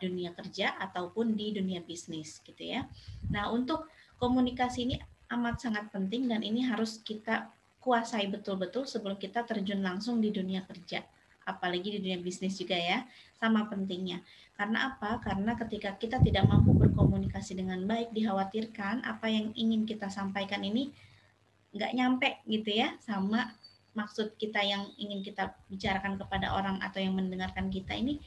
dunia kerja ataupun di dunia bisnis gitu ya. Nah, untuk komunikasi ini amat sangat penting dan ini harus kita kuasai betul-betul sebelum kita terjun langsung di dunia kerja. Apalagi di dunia bisnis juga ya, sama pentingnya. Karena apa? Karena ketika kita tidak mampu berkomunikasi dengan baik, dikhawatirkan apa yang ingin kita sampaikan ini nggak nyampe gitu ya sama maksud kita yang ingin kita bicarakan kepada orang atau yang mendengarkan kita ini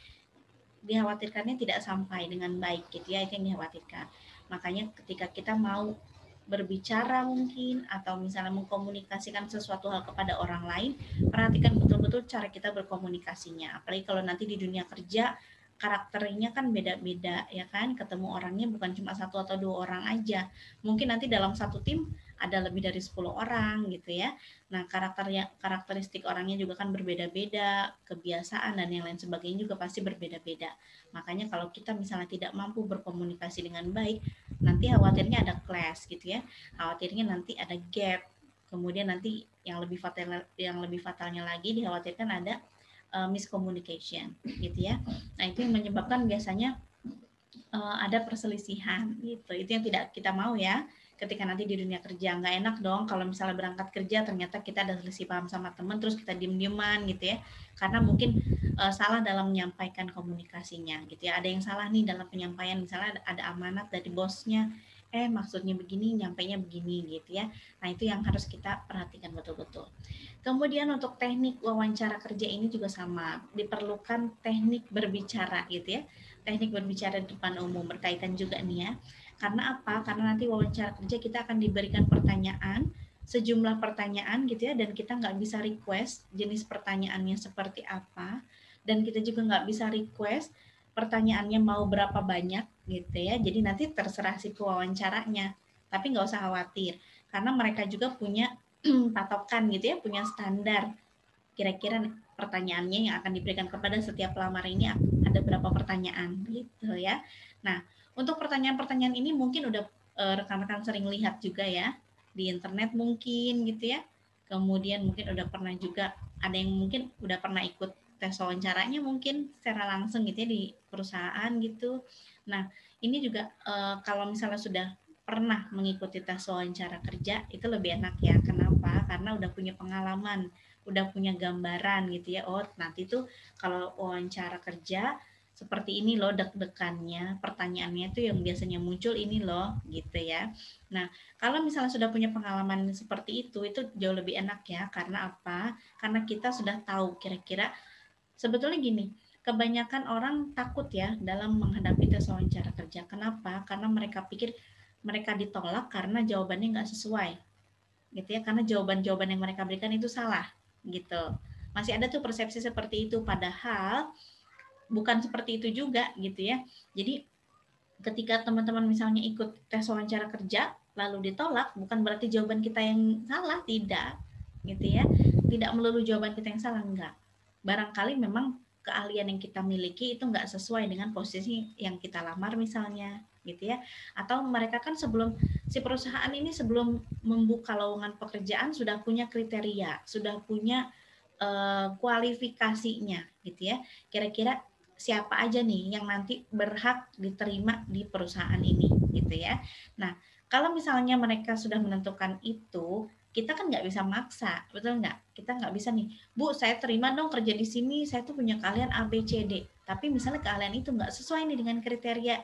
dikhawatirkannya tidak sampai dengan baik gitu ya, itu yang dikhawatirkan. Makanya ketika kita mau berbicara mungkin atau misalnya mengkomunikasikan sesuatu hal kepada orang lain, perhatikan betul-betul cara kita berkomunikasinya. Apalagi kalau nanti di dunia kerja karakternya kan beda-beda ya kan, ketemu orangnya bukan cuma satu atau dua orang aja. Mungkin nanti dalam satu tim ada lebih dari 10 orang gitu ya. Nah, karakteristik orangnya juga kan berbeda-beda, kebiasaan dan yang lain sebagainya juga pasti berbeda-beda. Makanya kalau kita misalnya tidak mampu berkomunikasi dengan baik, nanti khawatirnya ada clash gitu ya. Khawatirnya nanti ada gap. Kemudian nanti yang lebih fatalnya lagi dikhawatirkan ada miscommunication gitu ya. Nah, itu yang menyebabkan biasanya ada perselisihan gitu. Itu yang tidak kita mau ya. Ketika nanti di dunia kerja nggak enak dong kalau misalnya berangkat kerja ternyata kita ada selisih paham sama teman terus kita diem-dieman gitu ya. Karena mungkin salah dalam menyampaikan komunikasinya gitu ya. Ada yang salah nih dalam penyampaian misalnya ada amanat dari bosnya maksudnya begini, nyampainya begini gitu ya. Nah, itu yang harus kita perhatikan betul-betul. Kemudian untuk teknik wawancara kerja ini juga sama, diperlukan teknik berbicara gitu ya. Teknik berbicara di depan umum berkaitan juga nih ya. Karena apa? Karena nanti wawancara kerja kita akan diberikan pertanyaan, sejumlah pertanyaan gitu ya, dan kita nggak bisa request jenis pertanyaannya seperti apa, dan kita juga nggak bisa request pertanyaannya mau berapa banyak gitu ya. Jadi nanti terserah si pewawancaranya. Tapi nggak usah khawatir, karena mereka juga punya patokan gitu ya, punya standar. Kira-kira pertanyaannya yang akan diberikan kepada setiap pelamar ini ada berapa pertanyaan gitu ya. Nah, untuk pertanyaan-pertanyaan ini mungkin udah rekan-rekan sering lihat juga ya di internet mungkin gitu ya. Kemudian mungkin udah pernah juga ada yang mungkin udah pernah ikut tes wawancaranya mungkin secara langsung gitu ya di perusahaan gitu. Nah, ini juga kalau misalnya sudah pernah mengikuti tes wawancara kerja itu lebih enak ya. Kenapa? Karena udah punya pengalaman, udah punya gambaran gitu ya. Oh, nanti tuh kalau wawancara kerja seperti ini loh deg-degannya, pertanyaannya tuh yang biasanya muncul ini loh gitu ya. Nah, kalau misalnya sudah punya pengalaman seperti itu jauh lebih enak ya. Karena apa? Karena kita sudah tahu kira-kira sebetulnya gini, kebanyakan orang takut ya dalam menghadapi tes wawancara kerja. Kenapa? Karena mereka pikir mereka ditolak karena jawabannya nggak sesuai, gitu ya. Karena jawaban-jawaban yang mereka berikan itu salah, gitu. Masih ada tuh persepsi seperti itu, padahal bukan seperti itu juga, gitu ya. Jadi ketika teman-teman misalnya ikut tes wawancara kerja lalu ditolak, bukan berarti jawaban kita yang salah, tidak, gitu ya. Tidak melulu jawaban kita yang salah, enggak. Barangkali memang keahlian yang kita miliki itu enggak sesuai dengan posisi yang kita lamar misalnya, gitu ya. Atau mereka kan si perusahaan ini sebelum membuka lowongan pekerjaan sudah punya kriteria, sudah punya kualifikasinya, gitu ya. Kira-kira siapa aja nih yang nanti berhak diterima di perusahaan ini gitu ya. Nah, kalau misalnya mereka sudah menentukan itu, kita kan nggak bisa maksa, betul nggak? Kita nggak bisa nih, Bu, saya terima dong kerja di sini, saya tuh punya keahlian A, B, C, D. Tapi misalnya keahlian itu nggak sesuai nih dengan kriteria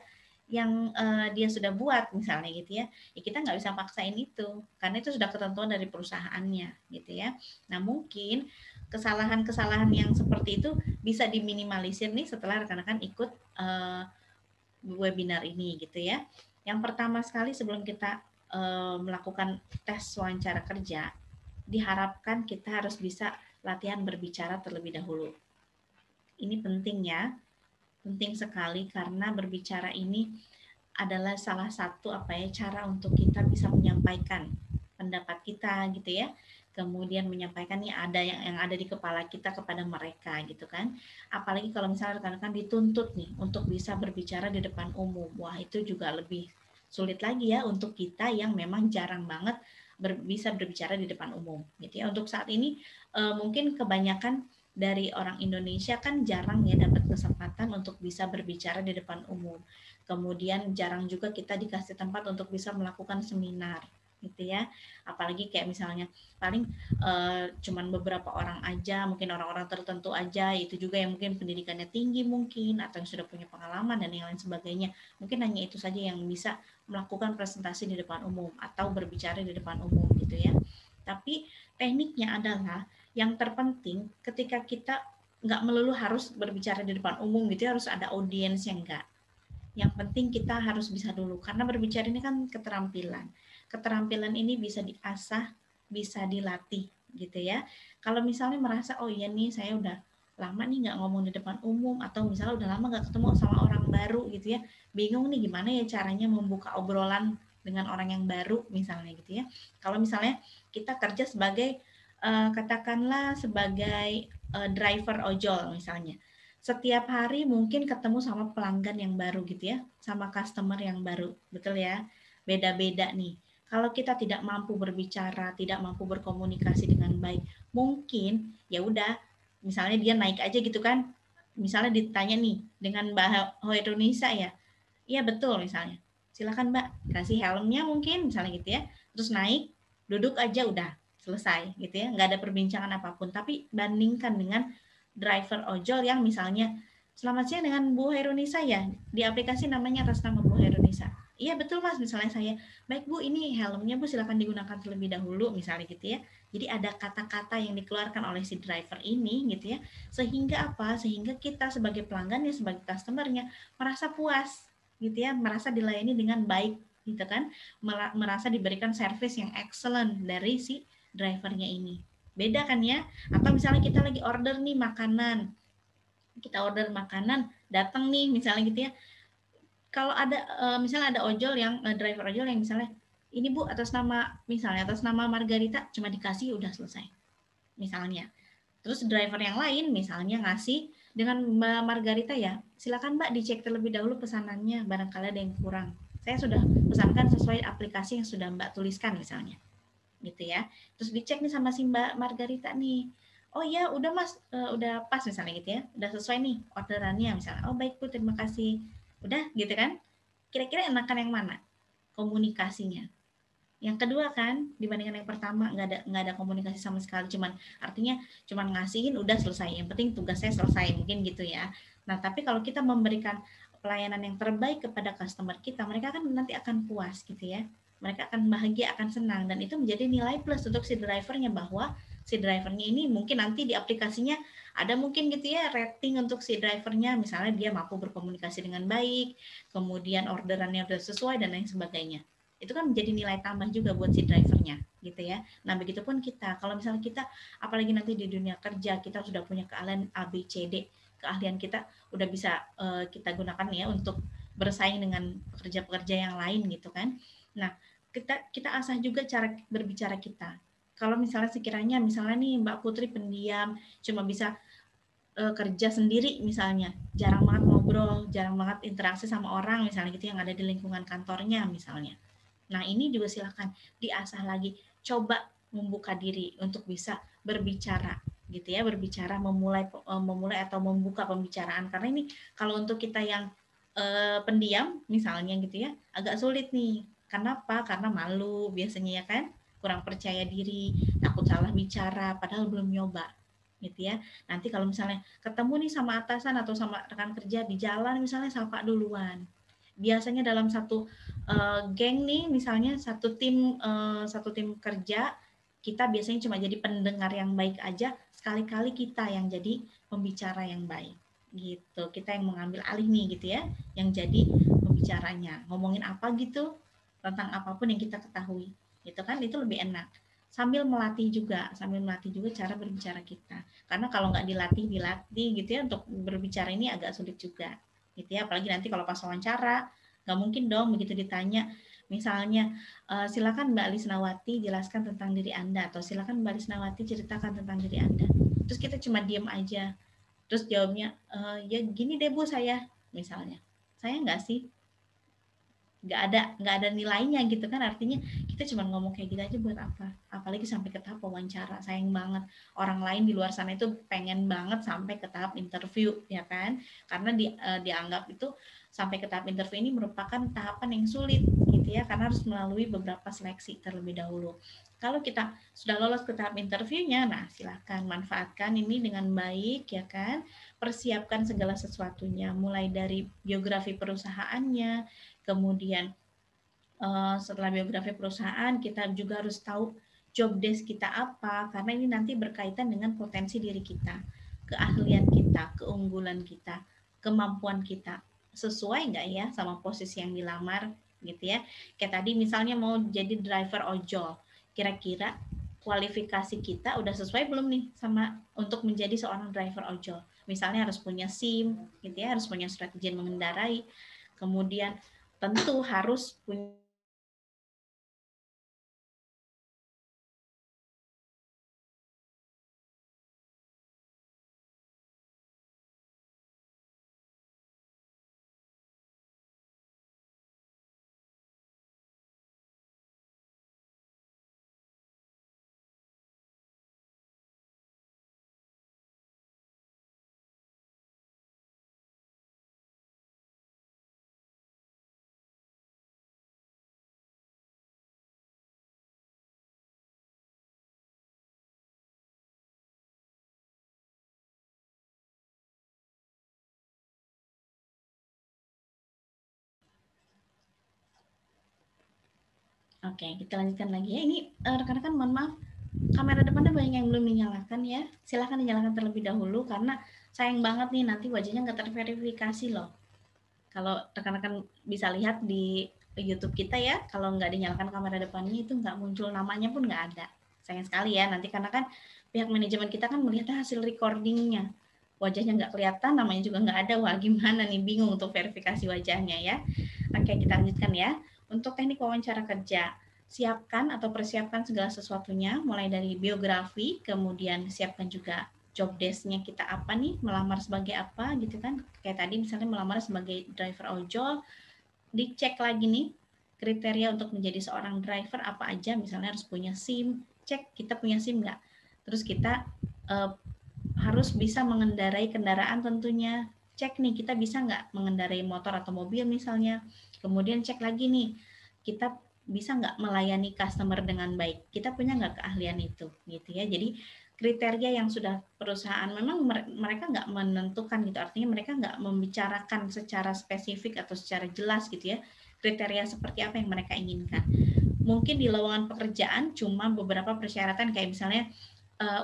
yang dia sudah buat misalnya gitu ya. Ya kita nggak bisa paksain itu, karena itu sudah ketentuan dari perusahaannya gitu ya. Nah, mungkin kesalahan-kesalahan yang seperti itu bisa diminimalisir nih setelah rekan-rekan ikut webinar ini gitu ya. Yang pertama sekali sebelum kita melakukan tes wawancara kerja, diharapkan kita harus bisa latihan berbicara terlebih dahulu. Ini penting ya, penting sekali karena berbicara ini adalah salah satu cara untuk kita bisa menyampaikan pendapat kita gitu ya. Kemudian menyampaikan nih ada yang ada di kepala kita kepada mereka gitu kan. Apalagi kalau misalnya rekan-rekan dituntut nih untuk bisa berbicara di depan umum. Wah, itu juga lebih sulit lagi ya untuk kita yang memang jarang banget bisa berbicara di depan umum gitu ya. Untuk saat ini mungkin kebanyakan dari orang Indonesia kan jarang ya dapat kesempatan untuk bisa berbicara di depan umum. Kemudian jarang juga kita dikasih tempat untuk bisa melakukan seminar gitu ya. Apalagi kayak misalnya paling cuman beberapa orang aja, mungkin orang-orang tertentu aja, itu juga yang mungkin pendidikannya tinggi mungkin atau yang sudah punya pengalaman dan yang lain sebagainya. Mungkin hanya itu saja yang bisa melakukan presentasi di depan umum atau berbicara di depan umum gitu ya. Tapi tekniknya adalah yang terpenting ketika kita nggak melulu harus berbicara di depan umum gitu ya, harus ada audiens yang enggak. Yang penting kita harus bisa dulu, karena berbicara ini kan keterampilan. Keterampilan ini bisa diasah, bisa dilatih gitu ya. Kalau misalnya merasa, oh iya nih saya udah lama nih nggak ngomong di depan umum, atau misalnya udah lama nggak ketemu sama orang baru gitu ya, bingung nih gimana ya caranya membuka obrolan dengan orang yang baru misalnya gitu ya. Kalau misalnya kita kerja sebagai katakanlah sebagai driver ojol misalnya, setiap hari mungkin ketemu sama pelanggan yang baru gitu ya, sama customer yang baru, betul ya? Beda-beda nih. Kalau kita tidak mampu berbicara, tidak mampu berkomunikasi dengan baik, mungkin ya udah, misalnya dia naik aja gitu kan, misalnya ditanya nih dengan Mbak Hoirunisa ya, iya betul misalnya, silakan Mbak, kasih helmnya mungkin misalnya gitu ya, terus naik, duduk aja udah selesai gitu ya, nggak ada perbincangan apapun. Tapi bandingkan dengan driver ojol yang misalnya, selamat siang dengan Bu Herunisa ya, di aplikasi namanya atas nama Bu Herunisa. Iya betul Mas, misalnya saya, baik Bu, ini helmnya Bu silakan digunakan terlebih dahulu misalnya gitu ya. Jadi ada kata-kata yang dikeluarkan oleh si driver ini gitu ya, sehingga apa? Sehingga kita sebagai pelanggannya, sebagai customernya merasa puas gitu ya, merasa dilayani dengan baik gitu kan, merasa diberikan service yang excellent dari si drivernya ini. Beda kan ya? Atau misalnya kita lagi order nih makanan, kita order makanan, datang nih misalnya gitu ya. Kalau ada misalnya ada ojol yang driver ojol yang misalnya, ini Bu atas nama, misalnya atas nama Margarita, cuma dikasih udah selesai misalnya. Terus driver yang lain misalnya ngasih dengan Mbak Margarita ya, silakan Mbak dicek terlebih dahulu pesanannya, barangkali ada yang kurang. Saya sudah pesankan sesuai aplikasi yang sudah Mbak tuliskan misalnya gitu ya. Terus dicek nih sama si Mbak Margarita nih. Oh iya, udah Mas, udah pas misalnya gitu ya. Udah sesuai nih orderannya misalnya. Oh baik Bu, terima kasih. Udah gitu kan. Kira-kira enakan yang mana? Komunikasinya. Yang kedua kan, dibandingkan yang pertama nggak ada komunikasi sama sekali, cuman ngasihin udah selesai. Yang penting tugasnya selesai mungkin gitu ya. Nah, tapi kalau kita memberikan pelayanan yang terbaik kepada customer kita, mereka kan nanti akan puas gitu ya. Mereka akan bahagia, akan senang, dan itu menjadi nilai plus untuk si drivernya, bahwa si drivernya ini mungkin nanti di aplikasinya ada mungkin gitu ya rating untuk si drivernya, misalnya dia mampu berkomunikasi dengan baik, kemudian orderannya udah sesuai dan lain sebagainya. Itu kan menjadi nilai tambah juga buat si drivernya gitu ya. Nah begitupun kita, kalau misalnya kita apalagi nanti di dunia kerja, kita sudah punya keahlian A B C D, keahlian kita udah bisa kita gunakan ya untuk bersaing dengan pekerja-pekerja yang lain gitu kan. Nah kita asah juga cara berbicara kita. Kalau misalnya sekiranya misalnya nih Mbak Putri pendiam, cuma bisa kerja sendiri misalnya, jarang banget ngobrol, jarang banget interaksi sama orang misalnya gitu yang ada di lingkungan kantornya misalnya. Nah, ini juga silakan diasah lagi, coba membuka diri untuk bisa berbicara gitu ya, berbicara, memulai atau membuka pembicaraan, karena ini kalau untuk kita yang pendiam misalnya gitu ya, agak sulit nih. Kenapa? Karena malu biasanya ya kan, kurang percaya diri, takut salah bicara padahal belum nyoba gitu ya. Nanti kalau misalnya ketemu nih sama atasan atau sama rekan kerja di jalan misalnya, sapa duluan. Biasanya dalam satu geng nih, misalnya satu tim kerja, kita biasanya cuma jadi pendengar yang baik aja, sekali-kali kita yang jadi pembicara yang baik gitu. Kita yang mengambil alih nih gitu ya, yang jadi pembicaranya, ngomongin apa gitu, tentang apapun yang kita ketahui gitu kan, itu lebih enak. Sambil melatih juga cara berbicara kita, karena kalau nggak dilatih gitu ya, untuk berbicara ini agak sulit juga gitu ya. Apalagi nanti kalau pas wawancara, nggak mungkin dong begitu ditanya misalnya, silakan Mbak Lisnawati jelaskan tentang diri Anda, atau silakan Mbak Lisnawati ceritakan tentang diri Anda, terus kita cuma diam aja, terus jawabnya, ya gini deh Bu, saya misalnya, saya nggak sih, nggak ada nilainya gitu kan, artinya kita cuma ngomong kayak gitu aja buat apa, apalagi sampai ke tahap wawancara. Sayang banget orang lain di luar sana itu pengen banget sampai ke tahap interview ya kan, karena dianggap itu sampai ke tahap interview ini merupakan tahapan yang sulit gitu ya, karena harus melalui beberapa seleksi terlebih dahulu. Kalau kita sudah lolos ke tahap interviewnya, nah silahkan manfaatkan ini dengan baik ya kan, persiapkan segala sesuatunya, mulai dari biografi perusahaannya. Kemudian setelah biografi perusahaan, kita juga harus tahu job desk kita apa, karena ini nanti berkaitan dengan potensi diri kita, keahlian kita, keunggulan kita, kemampuan kita. Sesuai nggak ya sama posisi yang dilamar gitu ya. Kayak tadi misalnya mau jadi driver ojol, kira-kira kualifikasi kita udah sesuai belum nih sama untuk menjadi seorang driver ojol. Misalnya harus punya SIM gitu ya, harus punya surat izin mengendarai. Kemudian tentu harus punya Oke, kita lanjutkan lagi ya. Ini rekan-rekan mohon maaf, kamera depannya banyak yang belum dinyalakan ya. Silahkan dinyalakan terlebih dahulu karena sayang banget nih nanti wajahnya nggak terverifikasi loh. Kalau rekan-rekan bisa lihat di YouTube kita ya, kalau nggak dinyalakan kamera depannya itu nggak muncul, namanya pun nggak ada. Sayang sekali ya nanti, karena kan pihak manajemen kita kan melihat hasil recordingnya. Wajahnya nggak kelihatan, namanya juga nggak ada. Wah gimana nih, bingung untuk verifikasi wajahnya ya. Oke, kita lanjutkan ya. Untuk teknik wawancara kerja, siapkan atau persiapkan segala sesuatunya, mulai dari biografi, kemudian siapkan juga job desk-nya kita apa nih, melamar sebagai apa gitu kan. Kayak tadi misalnya melamar sebagai driver ojol, dicek lagi nih kriteria untuk menjadi seorang driver apa aja, misalnya harus punya SIM, cek kita punya SIM nggak. Terus kita uh, harus bisa mengendarai kendaraan tentunya, cek nih kita bisa nggak mengendarai motor atau mobil misalnya. Kemudian cek lagi nih, kita bisa nggak melayani customer dengan baik, kita punya nggak keahlian itu gitu ya. Jadi kriteria yang sudah perusahaan memang mereka nggak menentukan gitu, artinya mereka nggak membicarakan secara spesifik atau secara jelas gitu ya kriteria seperti apa yang mereka inginkan. Mungkin di lowongan pekerjaan cuma beberapa persyaratan kayak misalnya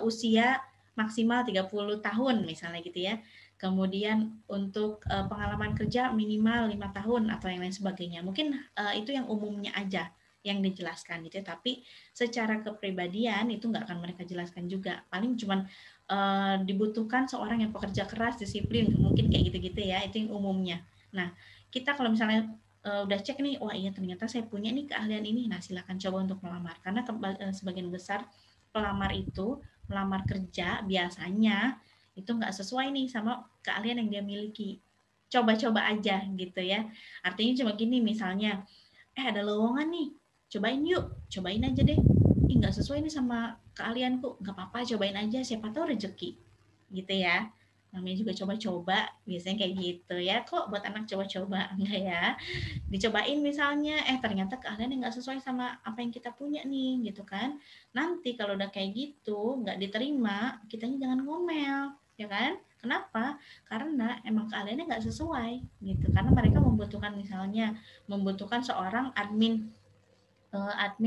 usia maksimal 30 tahun misalnya gitu ya. Kemudian untuk pengalaman kerja minimal 5 tahun atau yang lain sebagainya. Mungkin itu yang umumnya aja yang dijelaskan gitu ya. Tapi secara kepribadian itu nggak akan mereka jelaskan juga. Paling cuman dibutuhkan seorang yang pekerja keras, disiplin, mungkin kayak gitu-gitu ya. Itu yang umumnya. Nah, kita kalau misalnya udah cek nih, wah iya ternyata saya punya nih keahlian ini. Nah, silakan coba untuk melamar. Karena sebagian besar pelamar itu melamar kerja biasanya itu nggak sesuai nih sama keahlian yang dia miliki. Coba-coba aja gitu ya. Artinya cuma gini misalnya, ada lowongan nih, cobain yuk, cobain aja deh. Ih nggak sesuai nih sama keahlianku, nggak apa-apa cobain aja, siapa tahu rezeki gitu ya. Namanya juga coba-coba, biasanya kayak gitu ya. Kok buat anak coba-coba enggak ya? Dicobain misalnya ternyata keahliannya nggak sesuai sama apa yang kita punya nih gitu kan. Nanti kalau udah kayak gitu nggak diterima, kitanya jangan ngomel ya kan. Kenapa? Karena emang keahliannya nggak sesuai gitu, karena mereka membutuhkan misalnya membutuhkan seorang admin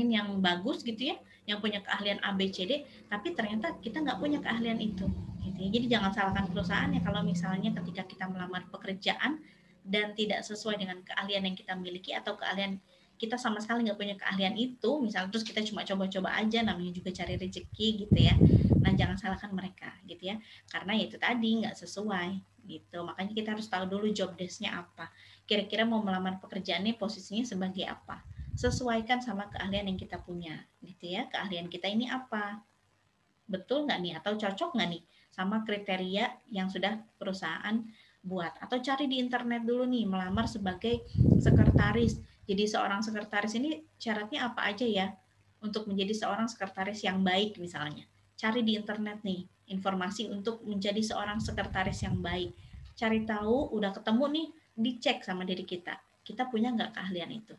yang bagus gitu ya, yang punya keahlian A B C D, tapi ternyata kita nggak punya keahlian itu gitu ya. Jadi jangan salahkan perusahaan ya kalau misalnya ketika kita melamar pekerjaan dan tidak sesuai dengan keahlian yang kita miliki atau keahlian kita sama sekali nggak punya keahlian itu, misalnya terus kita cuma coba-coba aja, namanya juga cari rezeki gitu ya. Nah jangan salahkan mereka gitu ya, karena ya itu tadi nggak sesuai gitu. Makanya kita harus tahu dulu job desk-nya apa, kira-kira mau melamar pekerjaannya posisinya sebagai apa, sesuaikan sama keahlian yang kita punya gitu ya. Keahlian kita ini apa, betul nggak nih, atau cocok nggak nih sama kriteria yang sudah perusahaan buat. Atau cari di internet dulu nih, melamar sebagai sekretaris. Jadi seorang sekretaris ini syaratnya apa aja ya untuk menjadi seorang sekretaris yang baik misalnya. Cari di internet nih informasi untuk menjadi seorang sekretaris yang baik. Cari tahu, udah ketemu nih, dicek sama diri kita. Kita punya nggak keahlian itu?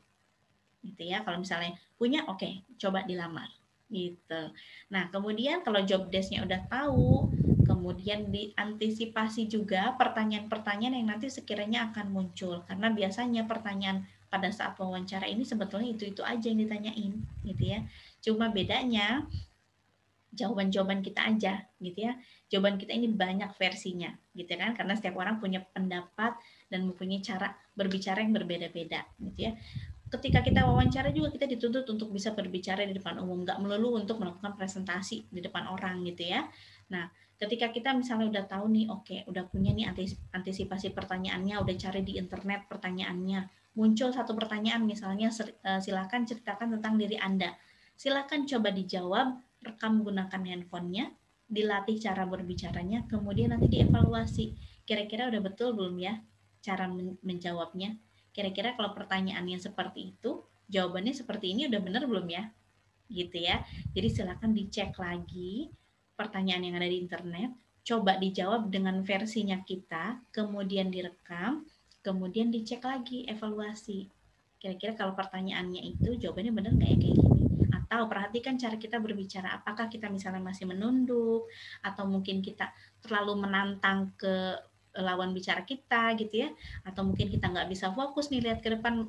Gitu ya. Kalau misalnya punya, oke, coba dilamar. Gitu. Nah, kemudian kalau job desk-nya udah tahu, kemudian diantisipasi juga pertanyaan-pertanyaan yang nanti sekiranya akan muncul. Karena biasanya pertanyaan pada saat wawancara ini sebetulnya itu-itu aja yang ditanyain, gitu ya. Cuma bedanya jawaban-jawaban kita aja, gitu ya. Jawaban kita ini banyak versinya, gitu kan? Karena setiap orang punya pendapat dan mempunyai cara berbicara yang berbeda-beda, gitu ya. Ketika kita wawancara juga kita dituntut untuk bisa berbicara di depan umum, nggak melulu untuk melakukan presentasi di depan orang gitu ya. Nah, ketika kita misalnya udah tahu nih, oke, udah punya nih antisipasi pertanyaannya, udah cari di internet pertanyaannya, muncul satu pertanyaan misalnya, silakan ceritakan tentang diri Anda. Silakan coba dijawab, rekam gunakan handphonenya, dilatih cara berbicaranya, kemudian nanti dievaluasi. Kira-kira udah betul belum ya cara menjawabnya? Kira-kira kalau pertanyaannya seperti itu, jawabannya seperti ini udah benar belum ya? Gitu ya. Jadi silakan dicek lagi pertanyaan yang ada di internet, coba dijawab dengan versinya kita, kemudian direkam, kemudian dicek lagi evaluasi. Kira-kira kalau pertanyaannya itu jawabannya benar nggak ya kayak gini? Atau perhatikan cara kita berbicara, apakah kita misalnya masih menunduk, atau mungkin kita terlalu menantang ke lawan bicara kita gitu ya, atau mungkin kita nggak bisa fokus nih lihat ke depan,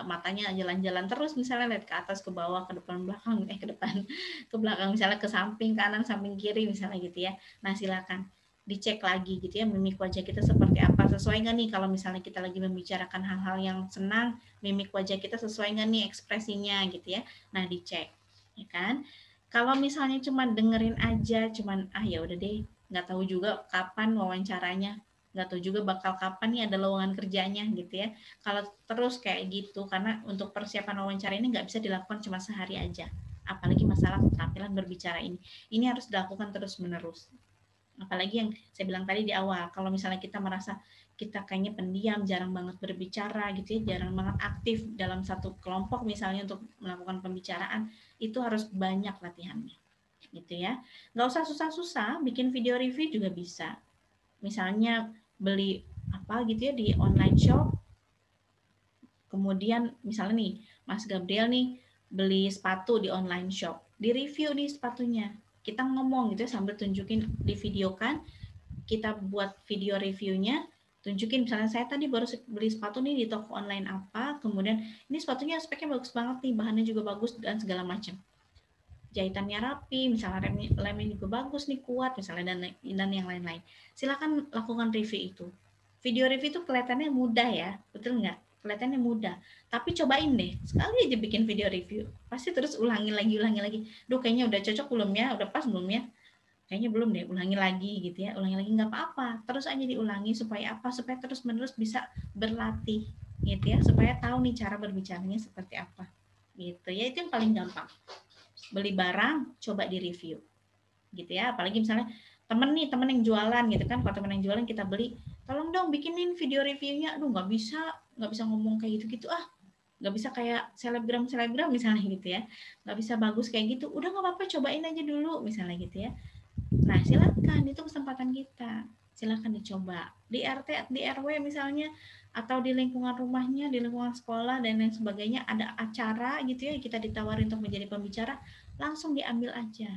matanya jalan-jalan terus misalnya lihat ke atas ke bawah ke depan belakang ke depan ke belakang misalnya ke samping kanan samping kiri misalnya gitu ya. Nah silakan dicek lagi gitu ya mimik wajah kita seperti apa, sesuai nggak nih kalau misalnya kita lagi membicarakan hal-hal yang senang, mimik wajah kita sesuai nggak nih ekspresinya gitu ya. Nah dicek ya kan. Kalau misalnya cuma dengerin aja, cuman ya udah deh, nggak tahu juga kapan wawancaranya, nggak tahu juga bakal kapan nih ada lowongan kerjanya gitu ya. Kalau terus kayak gitu, karena untuk persiapan wawancara ini nggak bisa dilakukan cuma sehari aja. Apalagi masalah keterampilan berbicara ini harus dilakukan terus menerus. Apalagi yang saya bilang tadi di awal, kalau misalnya kita merasa kita kayaknya pendiam, jarang banget berbicara gitu ya, jarang banget aktif dalam satu kelompok misalnya untuk melakukan pembicaraan, itu harus banyak latihannya gitu ya. Nggak usah susah-susah, bikin video review juga bisa. Misalnya beli apa gitu ya di online shop, kemudian misalnya nih Mas Gabriel nih beli sepatu di online shop, di review nih sepatunya, kita ngomong gitu ya, sambil tunjukin di video kan, kita buat video reviewnya, tunjukin misalnya saya tadi baru beli sepatu nih di toko online apa, kemudian ini sepatunya speknya bagus banget nih, bahannya juga bagus dan segala macam, jahitannya rapi, misalnya lemnya juga bagus nih, kuat misalnya, dan yang lain-lain. Silakan lakukan review itu. Video review itu kelihatannya mudah ya, betul nggak? Kelihatannya mudah. Tapi cobain deh, sekali aja bikin video review. Pasti terus ulangi lagi. Duh kayaknya udah cocok belum ya? Udah pas belum ya? Kayaknya belum deh, ulangi lagi gitu ya. Ulangi lagi nggak apa-apa. Terus aja diulangi supaya apa? Supaya terus-menerus bisa berlatih gitu ya. Supaya tahu nih cara berbicaranya seperti apa. Gitu ya, itu yang paling gampang. Beli barang, coba di review gitu ya. Apalagi misalnya temen yang jualan gitu kan, kalau temen yang jualan kita beli, tolong dong bikinin video reviewnya. Aduh nggak bisa ngomong kayak gitu nggak bisa kayak selebgram misalnya gitu ya, nggak bisa bagus kayak gitu, udah nggak apa-apa cobain aja dulu misalnya gitu ya. Nah silakan, itu kesempatan kita, silakan dicoba di RT di RW misalnya, atau di lingkungan rumahnya, di lingkungan sekolah dan lain sebagainya, ada acara gitu ya, kita ditawarin untuk menjadi pembicara, langsung diambil aja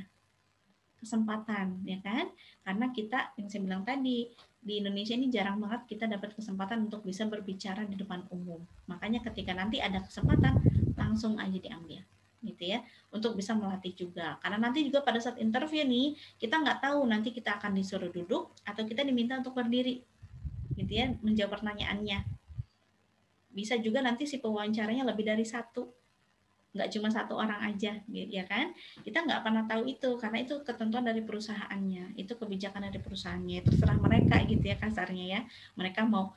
kesempatan ya kan, karena kita yang saya bilang tadi di Indonesia ini jarang banget kita dapat kesempatan untuk bisa berbicara di depan umum, makanya ketika nanti ada kesempatan langsung aja diambil gitu ya, untuk bisa melatih juga, karena nanti juga pada saat interview nih kita nggak tahu nanti kita akan disuruh duduk atau kita diminta untuk berdiri gitu ya menjawab pertanyaannya, bisa juga nanti si pewawancaranya lebih dari satu, nggak cuma satu orang aja ya kan, kita nggak pernah tahu itu karena itu ketentuan dari perusahaannya, itu kebijakan dari perusahaannya, terserah mereka gitu ya kasarnya ya, mereka mau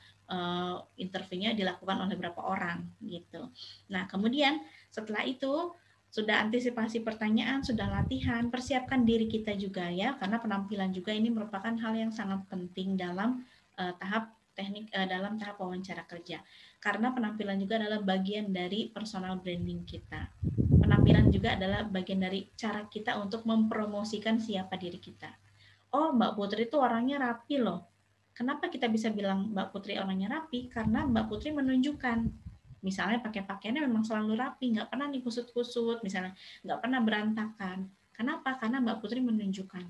interviewnya dilakukan oleh berapa orang gitu. Nah kemudian setelah itu sudah antisipasi pertanyaan, sudah latihan, persiapkan diri kita juga ya, karena penampilan juga ini merupakan hal yang sangat penting dalam tahap dalam tahap wawancara kerja. Karena penampilan juga adalah bagian dari personal branding kita. Penampilan juga adalah bagian dari cara kita untuk mempromosikan siapa diri kita. Oh, Mbak Putri itu orangnya rapi loh. Kenapa kita bisa bilang Mbak Putri orangnya rapi? Karena Mbak Putri menunjukkan, misalnya pakai pakaiannya memang selalu rapi, nggak pernah nih kusut-kusut, misalnya nggak pernah berantakan. Kenapa? Karena Mbak Putri menunjukkan,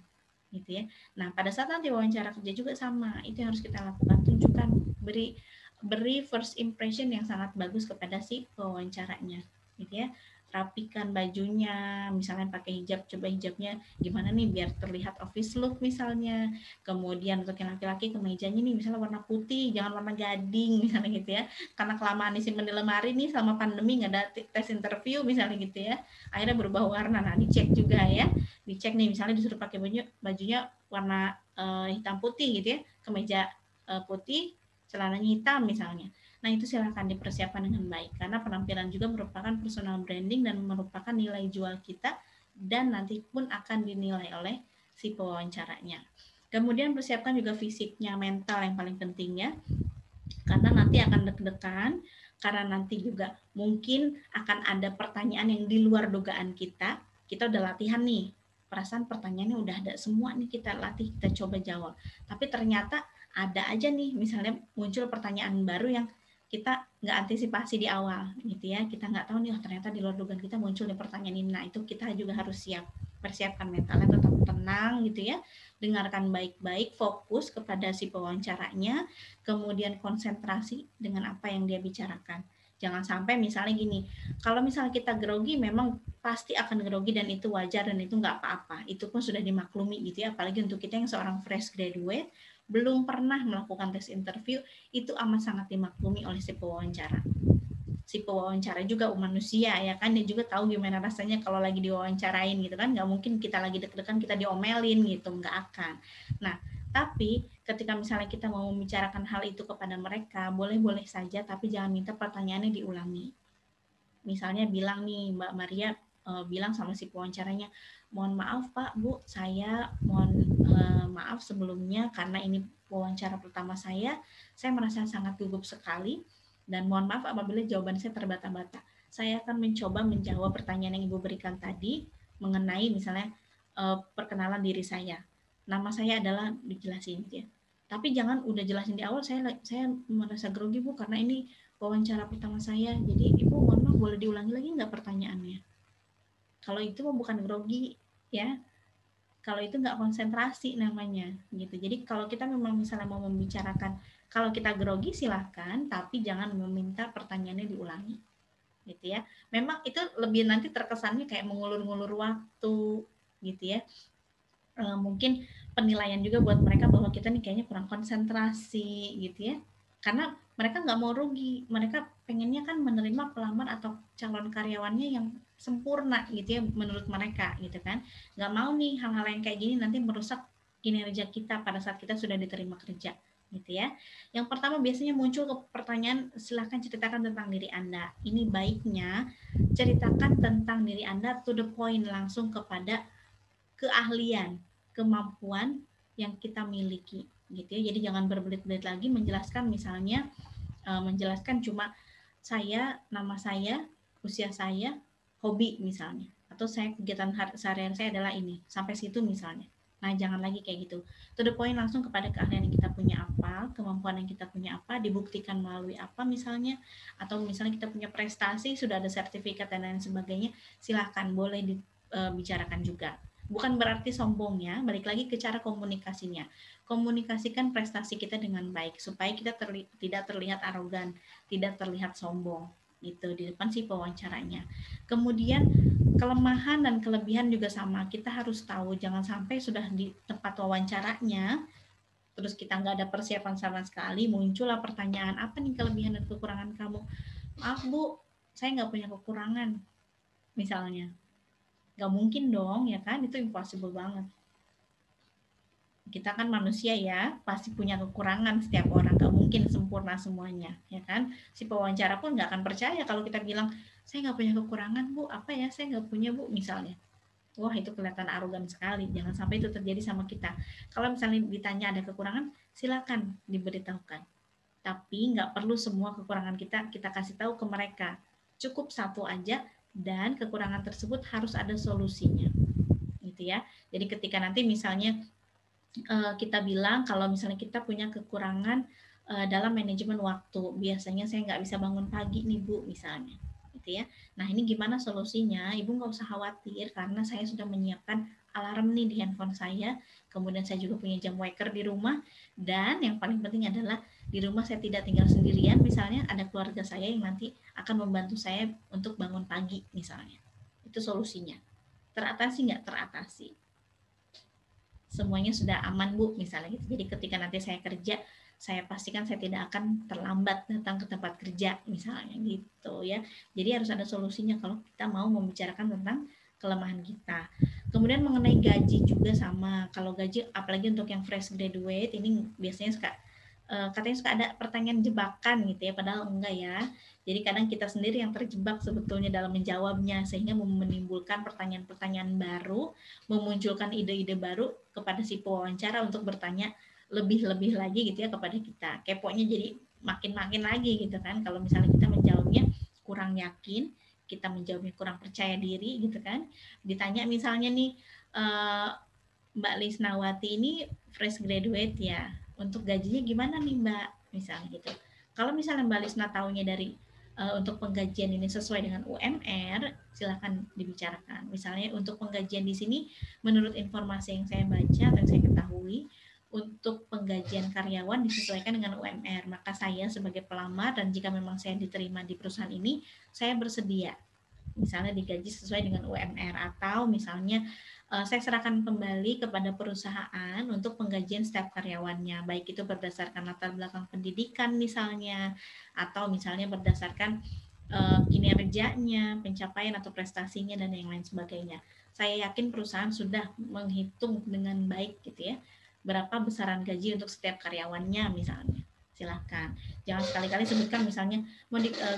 gitu ya. Nah, pada saat nanti wawancara kerja juga sama, itu yang harus kita lakukan, tunjukkan, beri first impression yang sangat bagus kepada si pewawancaranya, gitu ya. Rapikan bajunya, misalnya pakai hijab, coba hijabnya gimana nih biar terlihat office look misalnya. Kemudian untuk yang laki-laki kemejanya nih misalnya warna putih, jangan warna gading misalnya gitu ya. Karena kelamaan disimpan di lemari nih selama pandemi nggak ada tes interview misalnya gitu ya. Akhirnya berubah warna. Nah, dicek juga ya. Dicek nih misalnya disuruh pakai bajunya warna hitam putih gitu ya, kemeja putih, celananya hitam misalnya. Nah, itu silahkan dipersiapkan dengan baik karena penampilan juga merupakan personal branding dan merupakan nilai jual kita dan nanti pun akan dinilai oleh si pewawancaranya. Kemudian persiapkan juga fisiknya, mental yang paling penting ya. Karena nanti akan deg-degan, karena nanti juga mungkin akan ada pertanyaan yang di luar dugaan kita. Kita udah latihan nih, perasaan pertanyaannya udah ada semua nih, kita latih, kita coba jawab. Tapi ternyata ada aja nih, misalnya muncul pertanyaan baru yang kita nggak antisipasi di awal gitu ya, kita nggak tahu nih, oh ternyata di luar dugaan kita muncul nih pertanyaan ini. Nah, itu kita juga harus siap, persiapkan mentalnya tetap tenang gitu ya, dengarkan baik-baik, fokus kepada si pewawancaranya, kemudian konsentrasi dengan apa yang dia bicarakan. Jangan sampai misalnya gini, kalau misalnya kita grogi memang pasti akan grogi dan itu wajar dan itu nggak apa-apa, itu pun sudah dimaklumi gitu ya, apalagi untuk kita yang seorang fresh graduate belum pernah melakukan tes interview, itu amat sangat dimaklumi oleh si pewawancara. Si pewawancara juga manusia ya kan, dia juga tahu gimana rasanya kalau lagi diwawancarain gitu kan, nggak mungkin kita lagi deg-degan kita diomelin gitu, nggak akan. Nah, tapi ketika misalnya kita mau membicarakan hal itu kepada mereka, boleh-boleh saja, tapi jangan minta pertanyaannya diulangi. Misalnya bilang nih Mbak Maria, bilang sama si pewawancaranya, mohon maaf Pak, Bu, saya mohon maaf sebelumnya karena ini wawancara pertama saya merasa sangat gugup sekali dan mohon maaf apabila jawaban saya terbata-bata. Saya akan mencoba menjawab pertanyaan yang Ibu berikan tadi mengenai misalnya perkenalan diri saya. Nama saya adalah dijelasin ya. Tapi jangan udah jelasin di awal saya merasa grogi Bu karena ini wawancara pertama saya. Jadi Ibu mohon maaf boleh diulangi lagi nggak pertanyaannya? Kalau itu bukan grogi ya. Kalau itu nggak konsentrasi namanya gitu. Jadi kalau kita memang misalnya mau membicarakan, kalau kita grogi silahkan, tapi jangan meminta pertanyaannya diulangi gitu ya. Memang itu lebih nanti terkesannya kayak mengulur-ngulur waktu gitu ya. Mungkin penilaian juga buat mereka bahwa kita nih kayaknya kurang konsentrasi gitu ya, karena mereka nggak mau rugi, mereka pengennya kan menerima pelamar atau calon karyawannya yang sempurna gitu ya menurut mereka gitu kan, nggak mau nih hal-hal yang kayak gini nanti merusak kinerja kita pada saat kita sudah diterima kerja gitu ya. Yang pertama biasanya muncul ke pertanyaan, silahkan ceritakan tentang diri Anda. Ini baiknya ceritakan tentang diri Anda to the point, langsung kepada keahlian, kemampuan yang kita miliki gitu ya. Jadi jangan berbelit-belit lagi menjelaskan, misalnya menjelaskan cuma saya, nama saya, usia saya, hobi misalnya, atau saya kegiatan sehari-hari saya adalah ini, sampai situ misalnya. Nah, jangan lagi kayak gitu. To the point, langsung kepada keahlian yang kita punya apa, kemampuan yang kita punya apa, dibuktikan melalui apa misalnya, atau misalnya kita punya prestasi, sudah ada sertifikat dan lain sebagainya, silahkan boleh dibicarakan juga. Bukan berarti sombong ya, balik lagi ke cara komunikasinya. Komunikasikan prestasi kita dengan baik, supaya kita tidak terlihat arogan, tidak terlihat sombong itu di depan si pewawancaranya. Kemudian kelemahan dan kelebihan juga sama, kita harus tahu, jangan sampai sudah di tempat wawancaranya terus kita nggak ada persiapan sama sekali, muncullah pertanyaan, apa nih kelebihan dan kekurangan kamu? Maaf Bu, saya nggak punya kekurangan misalnya. Nggak mungkin dong ya kan, itu impossible banget. Kita kan manusia ya, pasti punya kekurangan, setiap orang gak mungkin sempurna semuanya ya kan. Si pewawancara pun gak akan percaya kalau kita bilang saya gak punya kekurangan Bu, apa ya, saya gak punya Bu misalnya. Wah, itu kelihatan arogan sekali, jangan sampai itu terjadi sama kita. Kalau misalnya ditanya ada kekurangan, silakan diberitahukan Tapi nggak perlu semua kekurangan kita kasih tahu ke mereka. Cukup satu aja, dan kekurangan tersebut harus ada solusinya, gitu ya. Jadi ketika nanti misalnya kita bilang kalau misalnya kita punya kekurangan dalam manajemen waktu, biasanya saya nggak bisa bangun pagi nih Bu, misalnya, gitu ya. Nah ini gimana solusinya? Ibu nggak usah khawatir karena saya sudah menyiapkan alarm nih di handphone saya, kemudian saya juga punya jam waker di rumah, dan yang paling penting adalah di rumah saya tidak tinggal sendirian, misalnya ada keluarga saya yang nanti akan membantu saya untuk bangun pagi, misalnya. Itu solusinya. Teratasi nggak? Teratasi. Semuanya sudah aman Bu, misalnya gitu. Jadi ketika nanti saya kerja, saya pastikan saya tidak akan terlambat datang ke tempat kerja, misalnya gitu ya. Jadi harus ada solusinya kalau kita mau membicarakan tentang kelemahan kita. Kemudian mengenai gaji juga sama. Kalau gaji, apalagi untuk yang fresh graduate, ini biasanya suka katanya suka ada pertanyaan jebakan gitu ya, padahal enggak ya. Jadi kadang kita sendiri yang terjebak sebetulnya dalam menjawabnya, sehingga menimbulkan pertanyaan-pertanyaan baru, memunculkan ide-ide baru kepada si pewawancara untuk bertanya lebih-lebih lagi gitu ya kepada kita. Keponya jadi makin-makin lagi gitu kan. Kalau misalnya kita menjawabnya kurang yakin, kita menjawabnya kurang percaya diri gitu kan. Ditanya misalnya nih, Mbak Lisnawati ini fresh graduate ya, untuk gajinya gimana nih Mbak, misalnya gitu. Kalau misalnya Mbak Lisna tahunya dari untuk penggajian ini sesuai dengan UMR, silakan dibicarakan. Misalnya untuk penggajian di sini, menurut informasi yang saya baca atau yang saya ketahui, untuk penggajian karyawan disesuaikan dengan UMR. Maka saya sebagai pelamar, dan jika memang saya diterima di perusahaan ini, saya bersedia misalnya digaji sesuai dengan UMR, atau misalnya saya serahkan kembali kepada perusahaan untuk penggajian setiap karyawannya, baik itu berdasarkan latar belakang pendidikan misalnya, atau misalnya berdasarkan kinerjanya, pencapaian atau prestasinya, dan yang lain sebagainya. Saya yakin perusahaan sudah menghitung dengan baik gitu ya, berapa besaran gaji untuk setiap karyawannya misalnya. Silahkan. Jangan sekali-kali sebutkan misalnya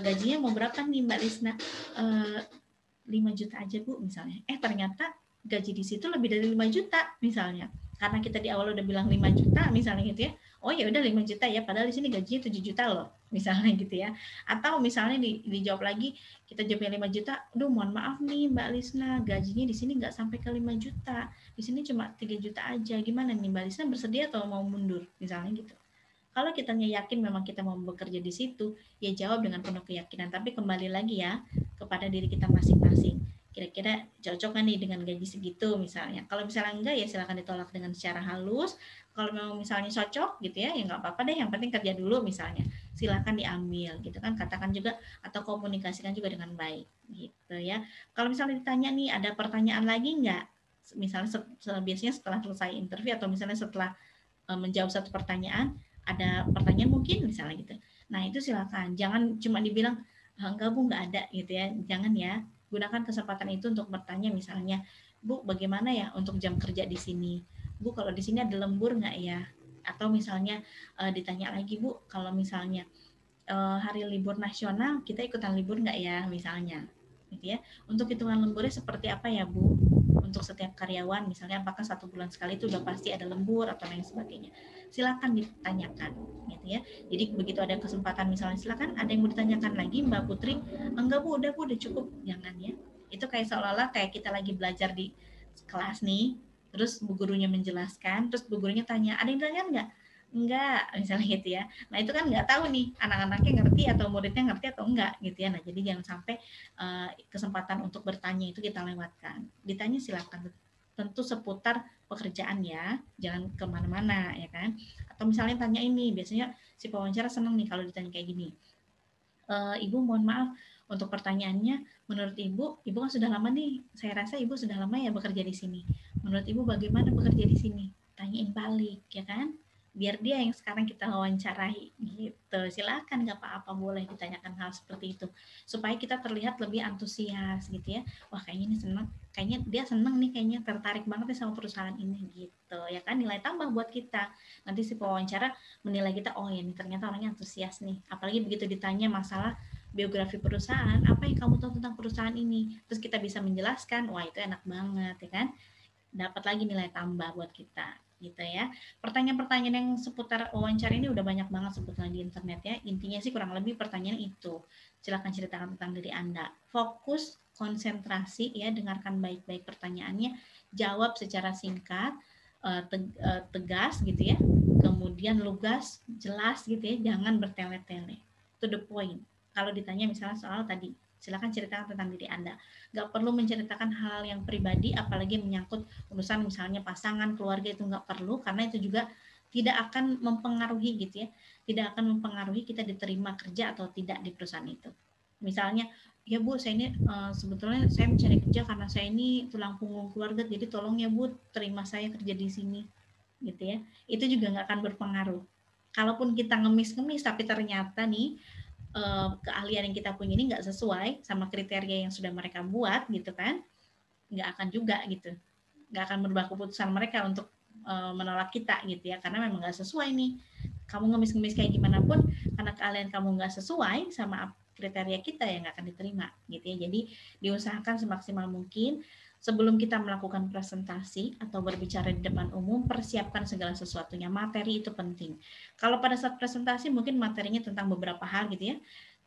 gajinya mau berapa nih Mbak Lisna, 5 juta aja Bu misalnya. Ternyata gaji di situ lebih dari 5 juta misalnya. Karena kita di awal udah bilang 5 juta misalnya gitu ya. Oh ya udah 5 juta ya, padahal di sini gajinya 7 juta loh, misalnya gitu ya. Atau misalnya dijawab lagi, kita jawabnya 5 juta, aduh mohon maaf nih Mbak Lisna, gajinya di sini nggak sampai ke 5 juta. Di sini cuma 3 juta aja. Gimana nih Mbak Lisna, bersedia atau mau mundur? Misalnya gitu. Kalau kitanya yakin memang kita mau bekerja di situ, ya jawab dengan penuh keyakinan. Tapi kembali lagi ya kepada diri kita masing-masing. Kira-kira cocok kan nih dengan gaji segitu misalnya. Kalau misalnya enggak, ya silakan ditolak dengan secara halus. Kalau memang misalnya cocok gitu ya nggak apa-apa deh. Yang penting kerja dulu misalnya. Silakan diambil gitu kan. Katakan juga atau komunikasikan juga dengan baik gitu ya. Kalau misalnya ditanya nih ada pertanyaan lagi nggak? Misalnya biasanya setelah selesai interview atau misalnya setelah menjawab satu pertanyaan, ada pertanyaan mungkin misalnya gitu. Nah itu silakan, jangan cuma dibilang enggak Bu nggak ada gitu ya, jangan ya. Gunakan kesempatan itu untuk bertanya misalnya, Bu bagaimana ya untuk jam kerja di sini? Bu kalau di sini ada lembur nggak ya? Atau misalnya ditanya lagi Bu, kalau misalnya hari libur nasional kita ikutan libur nggak ya misalnya, gitu ya. Untuk hitungan lemburnya seperti apa ya Bu? Untuk setiap karyawan misalnya apakah 1 bulan sekali itu udah pasti ada lembur atau lain sebagainya, silakan ditanyakan gitu ya. Jadi begitu ada kesempatan misalnya silakan ada yang mau ditanyakan lagi Mbak Putri, enggak Bu udah cukup, jangan ya. Itu kayak seolah-olah kayak kita lagi belajar di kelas nih, terus bu gurunya menjelaskan, terus bu gurunya tanya ada yang tanya enggak misalnya gitu ya. Nah itu kan nggak tahu nih anak-anaknya ngerti atau muridnya ngerti atau enggak gitu ya. Nah jadi jangan sampai kesempatan untuk bertanya itu kita lewatkan. Ditanya silakan, tentu seputar pekerjaan ya, jangan kemana-mana ya kan. Atau misalnya tanya ini, biasanya si pewawancara seneng nih kalau ditanya kayak gini, Ibu mohon maaf untuk pertanyaannya, menurut Ibu kan sudah lama nih, saya rasa Ibu sudah lama ya bekerja di sini. Menurut Ibu bagaimana bekerja di sini? Tanyain balik ya kan, biar dia yang sekarang kita wawancarai gitu. Silakan nggak apa-apa, boleh ditanyakan hal seperti itu supaya kita terlihat lebih antusias gitu ya. Wah kayaknya ini seneng, kayaknya dia seneng nih, kayaknya tertarik banget nih sama perusahaan ini gitu ya kan, nilai tambah buat kita. Nanti si pewawancara menilai kita, oh ya ini ternyata orangnya antusias nih. Apalagi begitu ditanya masalah biografi perusahaan, apa yang kamu tahu tentang perusahaan ini, terus kita bisa menjelaskan, wah itu enak banget ya kan, dapat lagi nilai tambah buat kita gitu ya. Pertanyaan-pertanyaan yang seputar wawancara ini udah banyak banget sebetulnya di internet ya. Intinya sih kurang lebih pertanyaan itu. Silakan ceritakan tentang diri Anda. Fokus, konsentrasi ya, dengarkan baik-baik pertanyaannya, jawab secara singkat, tegas gitu ya. Kemudian lugas, jelas gitu ya, jangan bertele-tele. To the point. Kalau ditanya misalnya soal tadi, silakan ceritakan tentang diri Anda. Nggak perlu menceritakan hal yang pribadi, apalagi menyangkut urusan misalnya pasangan, keluarga, itu nggak perlu, karena itu juga tidak akan mempengaruhi gitu ya, tidak akan mempengaruhi kita diterima kerja atau tidak di perusahaan itu. Misalnya, ya Bu, saya ini sebetulnya saya mencari kerja karena saya ini tulang punggung keluarga, jadi tolong ya Bu, terima saya kerja di sini, gitu ya. Itu juga nggak akan berpengaruh. Kalaupun kita ngemis-ngemis, tapi ternyata nih keahlian yang kita punya ini nggak sesuai sama kriteria yang sudah mereka buat gitu kan, nggak akan juga gitu, nggak akan merubah keputusan mereka untuk menolak kita gitu ya, karena memang nggak sesuai nih. Kamu ngemis-ngemis kayak gimana pun, karena kalian kamu nggak sesuai sama kriteria kita, yang nggak akan diterima gitu ya. Jadi diusahakan semaksimal mungkin sebelum kita melakukan presentasi atau berbicara di depan umum, persiapkan segala sesuatunya. Materi itu penting. Kalau pada saat presentasi mungkin materinya tentang beberapa hal gitu ya,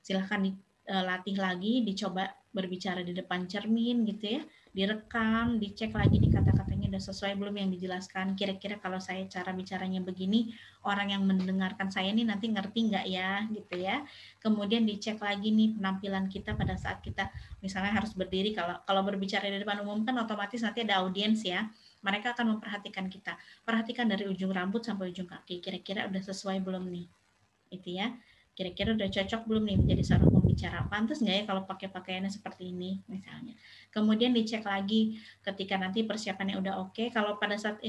silahkan dilatih lagi, dicoba berbicara di depan cermin gitu ya, direkam, dicek lagi nih kata-katanya udah sesuai belum yang dijelaskan. Kira-kira kalau saya cara bicaranya begini, orang yang mendengarkan saya nih nanti ngerti nggak ya gitu ya. Kemudian dicek lagi nih penampilan kita pada saat kita misalnya harus berdiri. Kalau berbicara di depan umum kan otomatis nanti ada audiens ya. Mereka akan memperhatikan kita. Perhatikan dari ujung rambut sampai ujung kaki. Kira-kira udah sesuai belum nih? Itu ya. Kira-kira udah cocok belum nih menjadi seorang pembicara? Pantas nggak ya kalau pakai pakaiannya seperti ini misalnya? Kemudian dicek lagi ketika nanti persiapannya udah oke. Kalau pada saat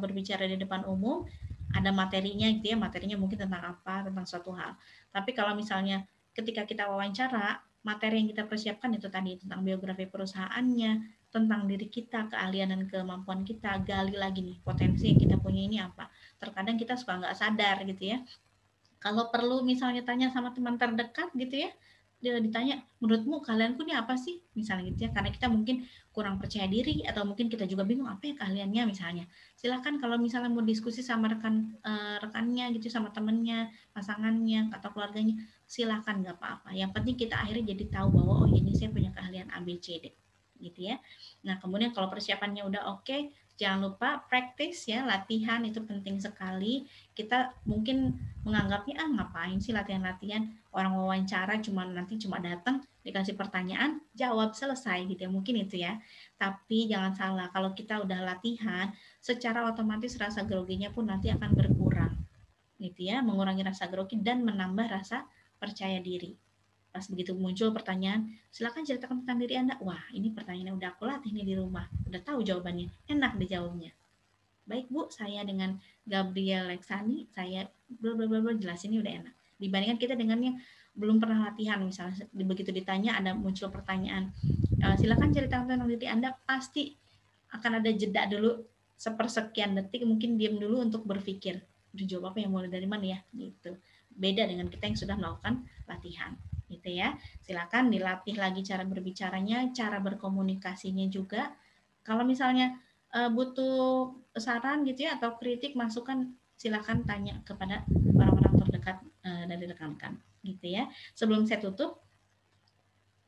berbicara di depan umum ada materinya gitu ya, materinya mungkin tentang apa, tentang suatu hal. Tapi kalau misalnya ketika kita wawancara, materi yang kita persiapkan itu tadi tentang biografi perusahaannya, tentang diri kita, keahlian dan kemampuan kita, gali lagi nih potensi yang kita punya ini apa. Terkadang kita suka nggak sadar gitu ya, kalau perlu misalnya tanya sama teman terdekat gitu ya, dia ditanya, menurutmu kalianku ini apa sih? Misalnya gitu ya, karena kita mungkin kurang percaya diri atau mungkin kita juga bingung apa ya keahliannya misalnya. Silakan kalau misalnya mau diskusi sama rekannya gitu, sama temennya, pasangannya atau keluarganya, silakan nggak apa-apa. Yang penting kita akhirnya jadi tahu bahwa oh ini saya punya keahlian A B C D gitu ya. Nah, kemudian kalau persiapannya udah oke, jangan lupa praktis ya, latihan itu penting sekali. Kita mungkin menganggapnya ngapain sih latihan-latihan, orang wawancara cuma datang dikasih pertanyaan jawab selesai gitu ya, mungkin itu ya. Tapi jangan salah, kalau kita udah latihan secara otomatis rasa groginya pun nanti akan berkurang gitu ya, mengurangi rasa grogi dan menambah rasa percaya diri. Pas begitu muncul pertanyaan, silakan ceritakan tentang diri Anda. Wah, ini pertanyaannya udah aku latih nih di rumah, udah tahu jawabannya, enak dijawabnya. Baik Bu, saya dengan Gabriel Lexani, saya bla bla bla jelasin ini udah enak. Dibandingkan kita dengan yang belum pernah latihan, misalnya begitu ditanya ada muncul pertanyaan, silakan ceritakan tentang diri Anda, pasti akan ada jeda dulu sepersekian detik, mungkin diam dulu untuk berpikir, udah jawab apa yang mulai dari mana ya, gitu. Beda dengan kita yang sudah melakukan latihan, gitu ya. Silakan dilatih lagi cara berbicaranya, cara berkomunikasinya juga. Kalau misalnya butuh saran gitu ya atau kritik masukan, silakan tanya kepada orang-orang terdekat dari rekan-rekan gitu ya. Sebelum saya tutup,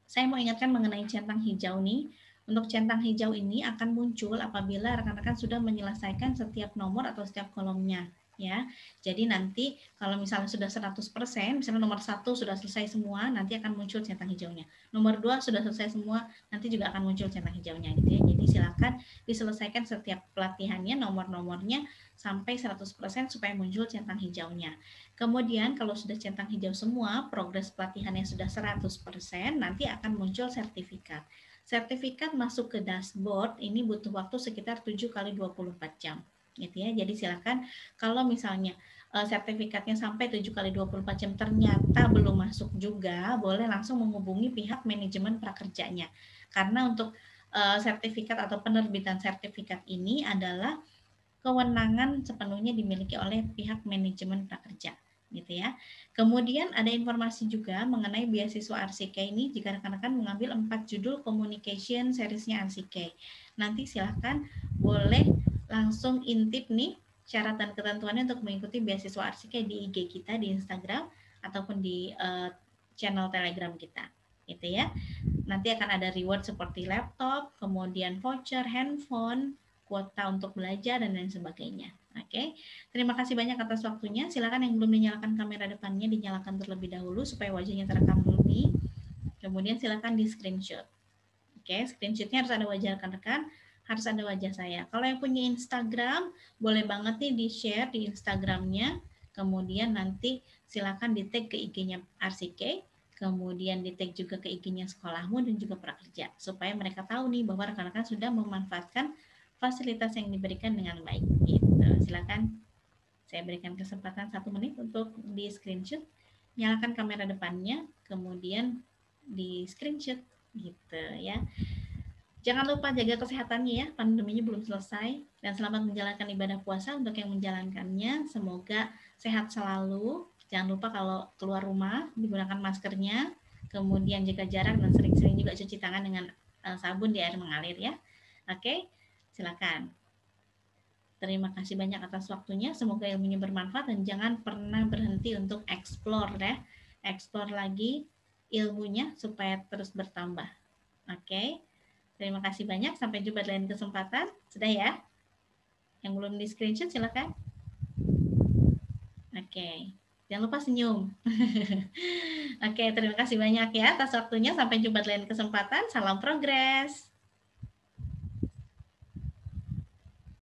saya mau ingatkan mengenai centang hijau nih. Untuk centang hijau ini akan muncul apabila rekan-rekan sudah menyelesaikan setiap nomor atau setiap kolomnya ya. Jadi nanti kalau misalnya sudah 100%, misalnya nomor 1 sudah selesai semua, nanti akan muncul centang hijaunya. Nomor 2 sudah selesai semua, nanti juga akan muncul centang hijaunya gitu ya. Jadi silakan diselesaikan setiap pelatihannya, nomor-nomornya sampai 100% supaya muncul centang hijaunya. Kemudian kalau sudah centang hijau semua, progres pelatihannya sudah 100%, nanti akan muncul sertifikat. Sertifikat masuk ke dashboard ini butuh waktu sekitar 7 kali 24 jam. Gitu ya. Jadi silakan kalau misalnya sertifikatnya sampai 7 kali 24 jam ternyata belum masuk juga, boleh langsung menghubungi pihak manajemen prakerjanya. Karena untuk sertifikat atau penerbitan sertifikat ini adalah kewenangan sepenuhnya dimiliki oleh pihak manajemen prakerja gitu ya. Kemudian ada informasi juga mengenai beasiswa RCK ini jika rekan-rekan mengambil 4 judul communication seriesnya RCK. Nanti silahkan boleh langsung intip nih syarat dan ketentuannya untuk mengikuti beasiswa Arsike di IG kita di Instagram ataupun di channel Telegram kita, gitu ya. Nanti akan ada reward seperti laptop, kemudian voucher, handphone, kuota untuk belajar dan lain sebagainya. Oke, terima kasih banyak atas waktunya. Silakan yang belum dinyalakan kamera depannya dinyalakan terlebih dahulu supaya wajahnya terekam dulu nih. Kemudian silakan di screenshot. Oke, screenshotnya harus ada wajah rekan-rekan, harus ada wajah saya. Kalau yang punya Instagram, boleh banget nih di-share di Instagramnya. Kemudian nanti silakan di-tag ke IG-nya Arsike, kemudian di-tag juga ke IG-nya sekolahmu dan juga prakerja, supaya mereka tahu nih bahwa rekan-rekan sudah memanfaatkan fasilitas yang diberikan dengan baik. Gitu. Silakan saya berikan kesempatan 1 menit untuk di screenshot, nyalakan kamera depannya, kemudian di screenshot gitu ya. Jangan lupa jaga kesehatannya ya, pandeminya belum selesai. Dan selamat menjalankan ibadah puasa untuk yang menjalankannya. Semoga sehat selalu. Jangan lupa kalau keluar rumah digunakan maskernya, kemudian jaga jarak dan sering-sering juga cuci tangan dengan sabun di air mengalir ya. Oke, silakan. Terima kasih banyak atas waktunya. Semoga ilmunya bermanfaat dan jangan pernah berhenti untuk explore ya. Explore lagi ilmunya supaya terus bertambah. Oke. Terima kasih banyak. Sampai jumpa di lain kesempatan. Sudah ya? Yang belum di screenshot silakan. Oke. Jangan lupa senyum. Oke, terima kasih banyak ya atas waktunya. Sampai jumpa di lain kesempatan. Salam progres.